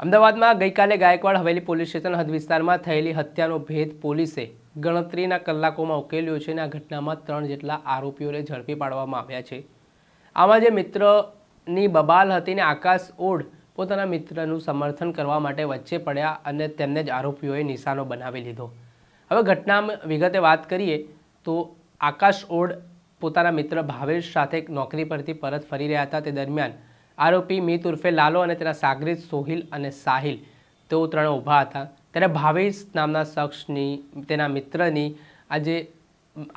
અમદાવાદમાં ગઈકાલે Gaekwad Haveli police station હદ વિસ્તારમાં થયેલી હત્યાનો ભેદ પોલીસે ગણતરીના કલાકોમાં ઉકેલ્યો છે અને આ ઘટનામાં 3 જેટલા આરોપીઓને ઝડપી પાડવામાં આવ્યા છે। આમાં જે મિત્રની બબાલ હતી ને આકાશ ઓડ પોતાના મિત્રનું સમર્થન કરવા માટે વચ્ચે પડ્યા અને તેમને જ આરોપીઓએ નિશાનો બનાવી લીધો। હવે ઘટનામાં વિગતે વાત કરીએ તો આકાશ ઓડ પોતાના મિત્ર ભાવેશ સાથે નોકરી પરથી પરત ફરી રહ્યા હતા। તે દરમિયાન આરોપી મિત ઉર્ફે લાલો અને તેના સાગરીત સોહિલ અને સાહિલ તેઓ ત્રણે ઊભા હતા। ત્યારે ભાવેશ નામના શખ્સની તેના મિત્રની આ જે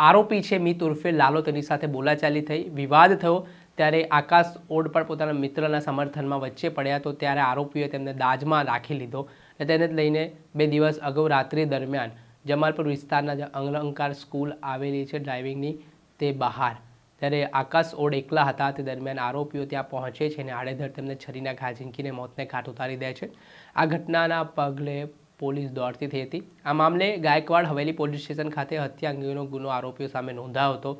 આરોપી છે મિત ઉર્ફે લાલો તેની સાથે બોલાચાલી થઈ, વિવાદ થયો। ત્યારે આકાશ ઓડ પણ પોતાના મિત્રના સમર્થનમાં વચ્ચે પડ્યા તો ત્યારે આરોપીએ તેમને દાજમાં રાખી લીધો અને તેને જ લઈને 2 દિવસ અગાઉ રાત્રિ દરમિયાન જમાલપુર વિસ્તારના જે અલંકાર સ્કૂલ આવેલી છે ડ્રાઇવિંગની તે બહાર ત્યારે આકાશ ઓડ એકલા હતા। તે દરમિયાન આરોપીઓ ત્યાં પહોંચે છે અને આડેધડ તેમને છરીના ઘા ઝીંકીને મોતને ઘાટ ઉતારી દે છે। આ ઘટનાના પગલે પોલીસ દોડતી થઈ હતી। આ મામલે ગાયકવાડ હવેલી પોલીસ સ્ટેશન ખાતે હત્યા અંગેનો ગુનો આરોપીઓ સામે નોંધાયો હતો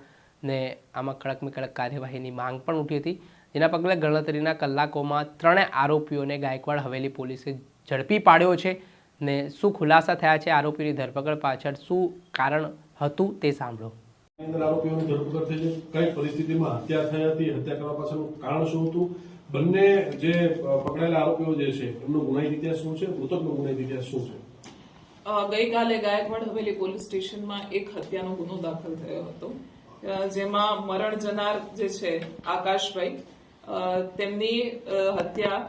ને આમાં કડકમાં કડક કાર્યવાહીની માંગ પણ ઉઠી હતી, જેના પગલે ગણતરીના કલાકોમાં 3 આરોપીઓને ગાયકવાડ હવેલી પોલીસે ઝડપી પાડ્યો છે ને શું ખુલાસા થયા છે, આરોપીની ધરપકડ પાછળ શું કારણ હતું તે સાંભળો। અંદર આરોપીઓની ધરપકડ થઈ છે, કઈ પરિસ્થિતિમાં હત્યા થઈ હતી, હત્યા કરવા પાછળનું કારણ શું હતું, બંને જે પકડાયેલા આરોપીઓ જે છે એમનો ગુનાહિત ઇતિહાસ શું છે, મૃતકનો ગુનાહિત ઇતિહાસ શું છે? ગઈકાલે ગાયકવાડ હવેલી પોલીસ સ્ટેશનમાં એક હત્યાનો ગુનો દાખલ થયો હતો, જેમાં મરણ જનાર જે છે આકાશભાઈ, તેમની હત્યા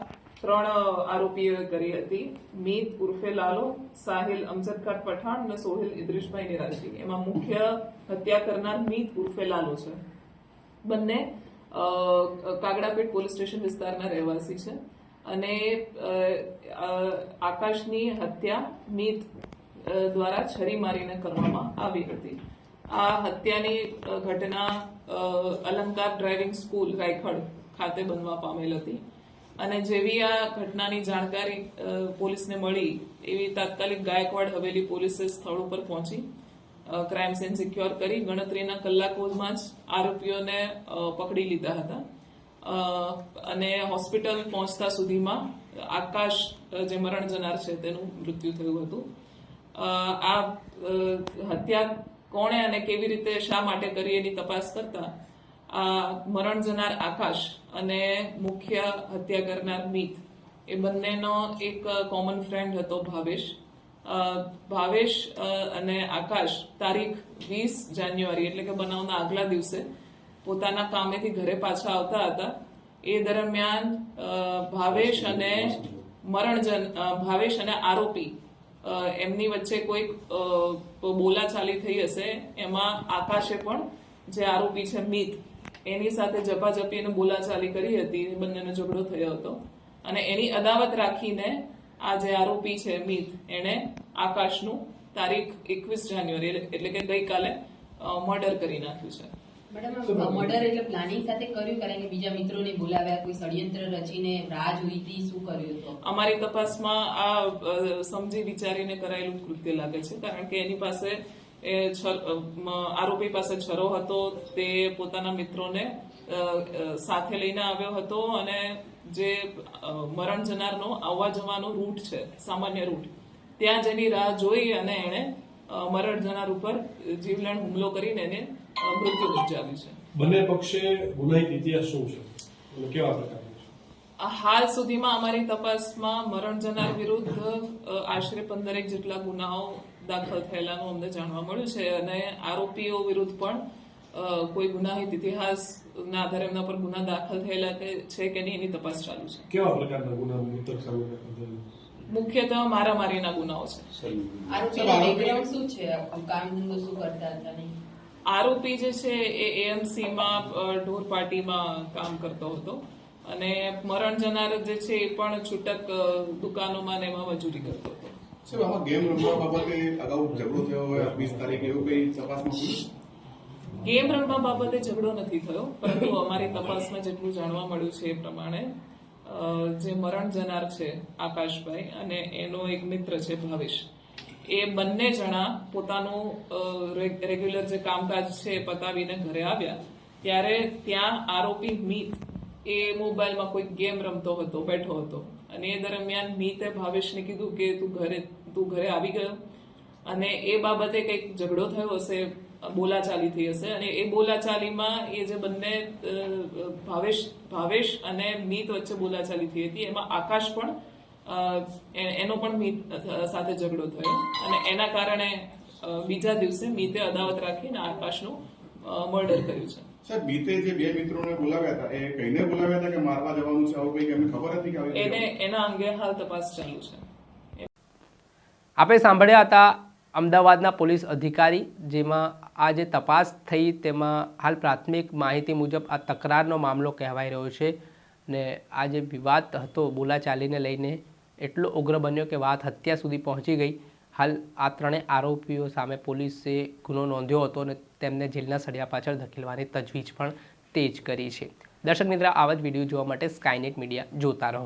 3 આરોપીઓએ કરી હતી। મીત ઉર્ફે લાલો, સાહિલ અમજદખાન પઠાણ અને સોહિલ ઇદ્રીશભાઈ નિરાજી। એમાં મુખ્ય હત્યા કરનાર મીત ઉર્ફે લાલો છે। બંને કાગડાપેટ પોલીસ સ્ટેશન વિસ્તારના રહેવાસી છે અને આકાશની હત્યા મીત દ્વારા છરી મારીને કરવામાં આવી હતી। આ હત્યાની ઘટના અલંકાર ડ્રાઇવિંગ સ્કૂલ રાયખડ ખાતે બનવા પામેલ હતી અને જેવી આ ઘટનાની જાણકારી પોલીસને મળી એવી તાત્કાલિક ગાયકવાડ હવેલી પોલીસે સ્થળ ઉપર પહોંચી ક્રાઇમ સીન સિક્યોર કરી ગણતરીના કલાકોમાં જ આરોપીઓને પકડી લીધા હતા અને હોસ્પિટલ પહોંચતા સુધીમાં આકાશ જે મરણ જનાર છે તેનું મૃત્યુ થયું હતું। આ હત્યા કોણે અને કેવી રીતે શા માટે કરી એની તપાસ કરતા આ મરણ જનાર આકાશ અને મુખ્ય હત્યા કરનાર મીત એ બંનેનો એક કોમન ફ્રેન્ડ હતો ભાવેશ અને આકાશ તારીખ 20 જાન્યુઆરી એટલે કે બનાવના આગલા દિવસે પોતાના કામેથી ઘરે પાછા આવતા હતા। એ દરમિયાન ભાવેશ અને આરોપી એમની વચ્ચે કોઈક બોલાચાલી થઈ હશે। એમાં આકાશે પણ જે આરોપી છે મીત એની સાથે ઝપાઝપી અને બોલાચાલી કરી હતી, બંનેનો ઝઘડો થયો હતો અને એની અદાવત રાખીને આ જે આરોપી છે મીત એણે આકાશનું તારીખ 21 જાન્યુઆરી એટલે કે ગઈકાલે મર્ડર કરી નાખ્યું છે। મેડમ, મર્ડર એટલે પ્લાનિંગ સાથે કર્યું, કારણ કે બીજા મિત્રોને બોલાવ્યા, કોઈ ષડયંત્ર રચીને રાહ જોઈ હતી, શું કર્યું હતું? અમારી તપાસમાં આ સમજી વિચારીને કરાયેલું કૃત્ય લાગે છે, કારણ કે એની પાસે આરોપી પાસે છરો હતો, તે પોતાના મિત્રોને સાથે લઈને આવ્યો હતો અને જે મરણ જનારનો આવવા જવાનો રૂટ છે સામાન્ય રૂટ, ત્યાં જેની રાહ જોઈ અને એણે મરણ જનાર ઉપર જીવલેણ હુમલો કરીને એને મૃત્યુ નિપજાવ્યું છે। બંને પક્ષે ગુનાહિત ઇતિહાસ શું છે અને કેવા પ્રકારનો છે? હાલ સુધીમાં અમારી તપાસમાં મરણ જનાર વિરુદ્ધ આશરે 15 જેટલા ગુનાઓ દાખલ થયેલાનું અમને જાણવા મળ્યું છે અને આરોપીઓ વિરુદ્ધ પણ કોઈ ગુનાહિત ઇતિહાસના આધારે એમના પર ગુના દાખલ થયેલા છે કે નહીં એની તપાસ ચાલુ છે। કેવા પ્રકારના ગુના મૃતક સામે દાખલ થયેલા? મુખ્યતઃ મારામારીના ગુનાઓ છે। આરોપીનો બેકગ્રાઉન્ડ શું છે? કામ ધંધો શું કરતા હતા? નહીં, આરોપી જે છે એ એએમસીમાં ઢોર પાર્ટીમાં કામ કરતો હતો અને મરણ જનાર જે છે એ પણ છૂટક દુકાનોમાં ને એમાં મજૂરી કરતો હતો। સાહેબ, આમાં ગેમ રમવા બાબતે અગાઉ ઝઘડો થયો હોય 20 તારીખે એવું કઈ તપાસમાં ખુલ્યું? ગેમ રમવા બાબતે ઝઘડો નથી થયો, પરંતુ અમારી તપાસમાં જેટલું જાણવા મળ્યું છે એ પ્રમાણે જે મરણ જનાર છે આકાશભાઈ અને એનો એક મિત્ર છે ભાવેશ, એ બંને જણા પોતાનું રેગ્યુલર જે કામકાજ છે પતાવીને ઘરે આવ્યા ત્યારે ત્યાં આરોપી મીત એ મોબાઈલમાં કોઈ ગેમ રમતો હતો, બેઠો હતો અને એ દરમિયાન મીતે ભાવેશને કીધું કે તું ઘરે આવી ગયો, અને એ બાબતે કંઈક ઝઘડો થયો હશે, બોલાચાલી થઈ હશે, અને એ બોલાચાલીમાં એ જે બંને ભાવેશ અને મીત વચ્ચે બોલાચાલી થઈ હતી, એમાં આકાશ પણ એનો પણ મીત સાથે ઝઘડો થયો, અને એના કારણે બીજા દિવસે મીતે અદાવત રાખીને આકાશનું મર્ડર કર્યું છે. સાહેબ, બીતે જે બે મિત્રોને બોલાવ્યા હતા, એ કઈને બોલાવ્યા હતા કે મારવા જવાનું છે, આવું કંઈક એમને ખબર હતી કે આવી રીતે? એના અંગે હાલ તપાસ ચાલુ છે. આપણે સાંભળ્યા હતા અમદાવાદના પોલીસ અધિકારી, જેમાં આ જે તપાસ થઈ તેમાં હાલ પ્રાથમિક માહિતી મુજબ આ તકરારનો મામલો કહેવાઈ રહ્યો છે, ને આ જે વિવાદ હતો બોલાચાલીને લઈને એટલો ઉગ્ર બન્યો કે વાત હત્યા સુધી પહોંચી ગઈ. હાલ આ ત્રણેય આરોપીઓ સામે પોલીસે ગુનો નોંધ્યો હતો અને તેમને જેલના સળિયા પાછળ ધકેલવાની તજવીજ પણ તેજ કરી છે. દર્શક મિત્ર, આવા જ વિડીયો જોવા માટે સ્કાયનેટ મીડિયા જોતા રહો.